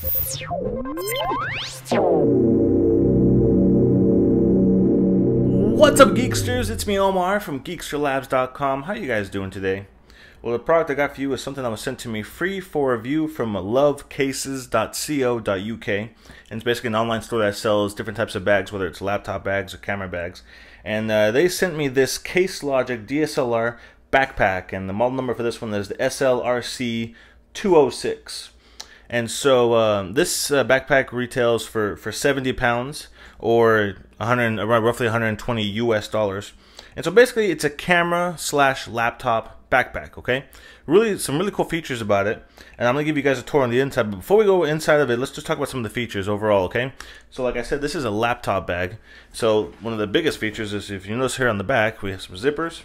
What's up, Geeksters? It's me, Omar from geeksterlabs.com. How you guys doing today? Well, the product I got for you is something that was sent to me free for review from lovecases.co.uk, and it's basically an online store that sells different types of bags, whether it's laptop bags or camera bags. And they sent me this Case Logic DSLR backpack, and the model number for this one is the SLRC-206. And so this backpack retails for 70 pounds or roughly 120 US dollars. And so basically it's a camera slash laptop backpack, okay? Some really cool features about it. And I'm going to give you guys a tour on the inside. But before we go inside of it, let's just talk about some of the features overall, okay? So like I said, this is a laptop bag. So one of the biggest features is, if you notice here on the back, we have some zippers.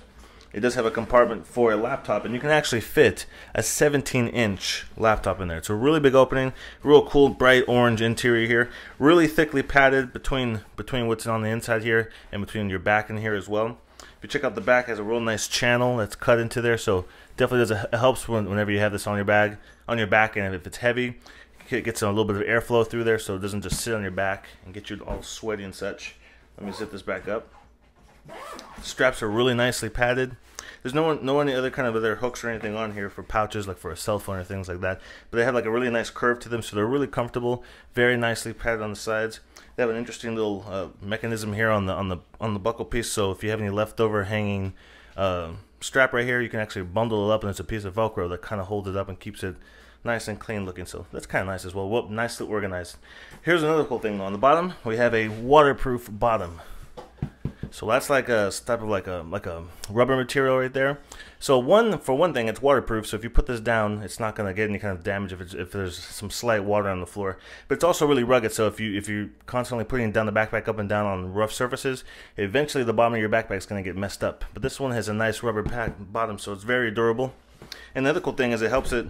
It does have a compartment for a laptop, and you can actually fit a 17-inch laptop in there. It's a really big opening, real cool bright orange interior here, really thickly padded between what's on the inside here and between your back and here as well. If you check out the back, it has a real nice channel that's cut into there, so definitely it helps whenever you have this on your back, and if it's heavy, it gets a little bit of airflow through there, so it doesn't just sit on your back and get you all sweaty and such. Let me zip this back up. Straps are really nicely padded. There's no any other kind of other hooks or anything on here for pouches, like for a cell phone or things like that. But they have like a really nice curve to them, so they're really comfortable, very nicely padded on the sides. They have an interesting little mechanism here on the buckle piece. So if you have any leftover hanging strap right here, you can actually bundle it up, and it's a piece of Velcro that kind of holds it up and keeps it nice and clean looking. So that's kind of nice as well. Whoop, nicely organized. Here's another cool thing though. On the bottom, we have a waterproof bottom. So that's like a type of like a rubber material right there. So for one thing, it's waterproof. So if you put this down, it's not going to get any kind of damage if there's some slight water on the floor. But it's also really rugged. So if you're constantly putting down the backpack up and down on rough surfaces, eventually the bottom of your backpack is going to get messed up. But this one has a nice rubber bottom, so it's very durable. And the other cool thing is it helps it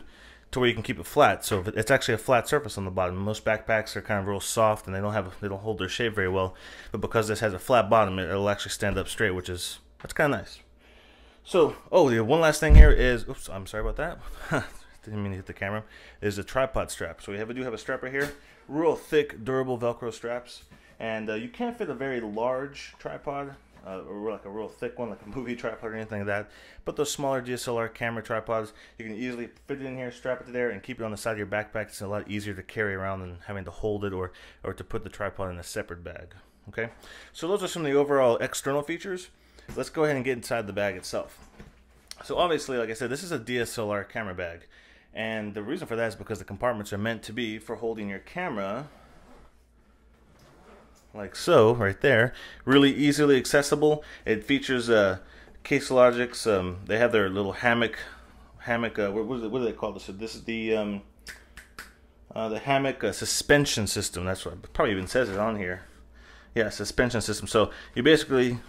to where you can keep it flat. So it's actually a flat surface on the bottom. Most backpacks are kind of real soft, and they don't hold their shape very well. But because this has a flat bottom, it'll actually stand up straight, that's kind of nice. So, the one last thing here is, oops, I'm sorry about that. Didn't mean to hit the camera. Is a tripod strap. So we do have a strap right here, real thick, durable Velcro straps, and you can't fit a very large tripod. Or like a real thick one, like a movie tripod or anything like that. But those smaller DSLR camera tripods, you can easily fit it in here, strap it to there, and keep it on the side of your backpack. It's a lot easier to carry around than having to hold it or to put the tripod in a separate bag. Okay, so those are some of the overall external features. Let's go ahead and get inside the bag itself. So obviously, like I said, this is a DSLR camera bag, and the reason for that is because the compartments are meant to be for holding your camera, like so, right there. Really easily accessible. It features Case Logic's. They have their little hammock. What do they call this? So this is the Hammock Suspension system. That's what it probably even says it on here. Yeah, suspension system. So you basically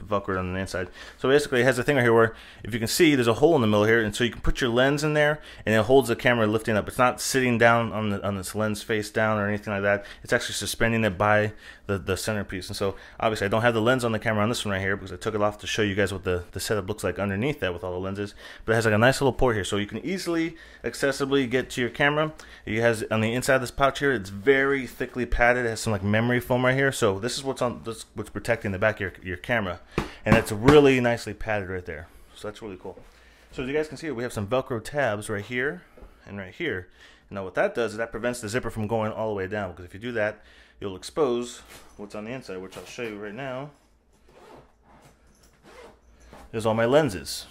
Velcro on the inside. So basically it has a thing right here where, if you can see, there's a hole in the middle here, and so you can put your lens in there, and it holds the camera lifting up. It's not sitting down on this lens face down or anything like that. It's actually suspending it by the centerpiece. And so obviously I don't have the lens on the camera on this one right here because I took it off to show you guys what the setup looks like underneath that with all the lenses. But it has like a nice little port here, so you can easily accessibly get to your camera. It has on the inside of this pouch here, it's very thickly padded. It has some like memory foam right here, so this is what's protecting the back of your camera, and it's really nicely padded right there. So that's really cool. So as you guys can see, we have some Velcro tabs right here and right here. Now what that does is that prevents the zipper from going all the way down, because if you do that, you'll expose what's on the inside, which I'll show you right now. There's all my lenses.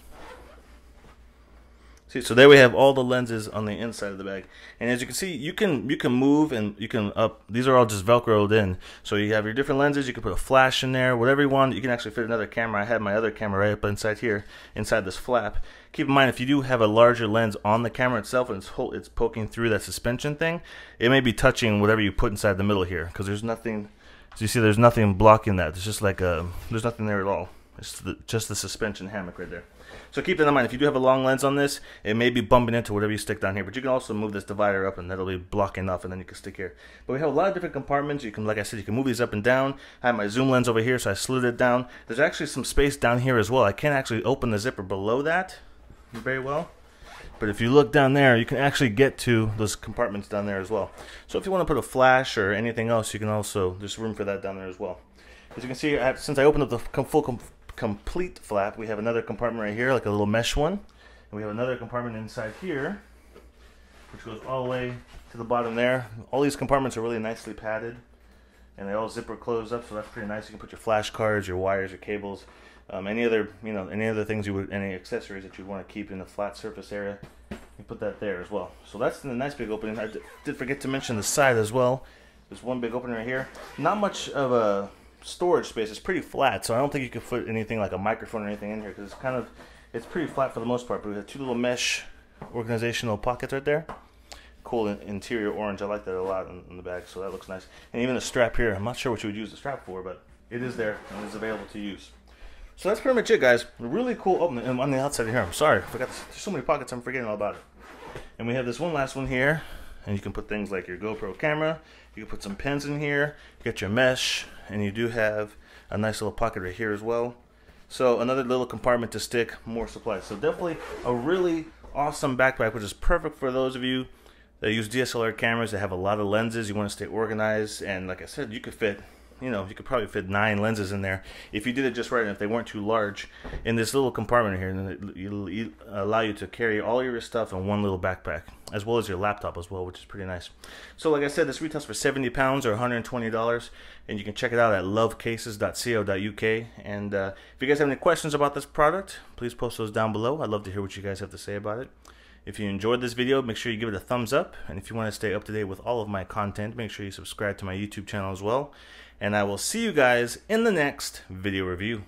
See, so there we have all the lenses on the inside of the bag, and as you can see, you can move and you can up. These are all just Velcroed in, so you have your different lenses. You can put a flash in there, whatever you want. You can actually fit another camera. I had my other camera right up inside here, inside this flap. Keep in mind, if you do have a larger lens on the camera itself and it's poking through that suspension thing, it may be touching whatever you put inside the middle here, because there's nothing. So you see, there's nothing blocking that. It's just like there's nothing there at all. It's just the suspension hammock right there. So keep that in mind. If you do have a long lens on this, it may be bumping into whatever you stick down here. But you can also move this divider up, and that'll be blocking off, and then you can stick here. But we have a lot of different compartments. You can, like I said, you can move these up and down. I have my zoom lens over here, so I slid it down. There's actually some space down here as well. I can't actually open the zipper below that very well. But if you look down there, you can actually get to those compartments down there as well. So if you want to put a flash or anything else, you can also, there's room for that down there as well. As you can see, since I opened up the complete flap, we have another compartment right here, like a little mesh one. And we have another compartment inside here, which goes all the way to the bottom there. All these compartments are really nicely padded, and they all zipper close up, so that's pretty nice. You can put your flash cards, your wires, your cables, any other things any accessories that you want to keep in the flat surface area. You put that there as well. So that's a nice big opening. I did forget to mention the side as well. There's one big opening right here. Not much of a storage space. It's pretty flat, so I don't think you could put anything like a microphone or anything in here, because it's pretty flat for the most part. But we have two little mesh organizational pockets right there. Cool interior orange. I like that a lot in the bag, so that looks nice. And even a strap here. I'm not sure what you would use the strap for, but it is there and it's available to use. So that's pretty much it, guys. Really cool. Oh, and on the outside here, I'm sorry, I forgot. There's so many pockets, I'm forgetting all about it. And we have this one last one here, and you can put things like your GoPro camera. You can put some pens in here. You get your mesh, and you do have a nice little pocket right here as well. So another little compartment to stick more supplies. So definitely a really awesome backpack, which is perfect for those of you that use DSLR cameras that have a lot of lenses. You want to stay organized, and like I said, you could fit, you could probably fit 9 lenses in there if you did it just right, and if they weren't too large in this little compartment here, and it'll allow you to carry all your stuff in one little backpack, as well as your laptop as well, which is pretty nice. So like I said, this retails for 70 pounds or $120, and you can check it out at lovecases.co.uk. And if you guys have any questions about this product, please post those down below. I'd love to hear what you guys have to say about it. If you enjoyed this video, make sure you give it a thumbs up. And if you want to stay up to date with all of my content, make sure you subscribe to my YouTube channel as well. And I will see you guys in the next video review.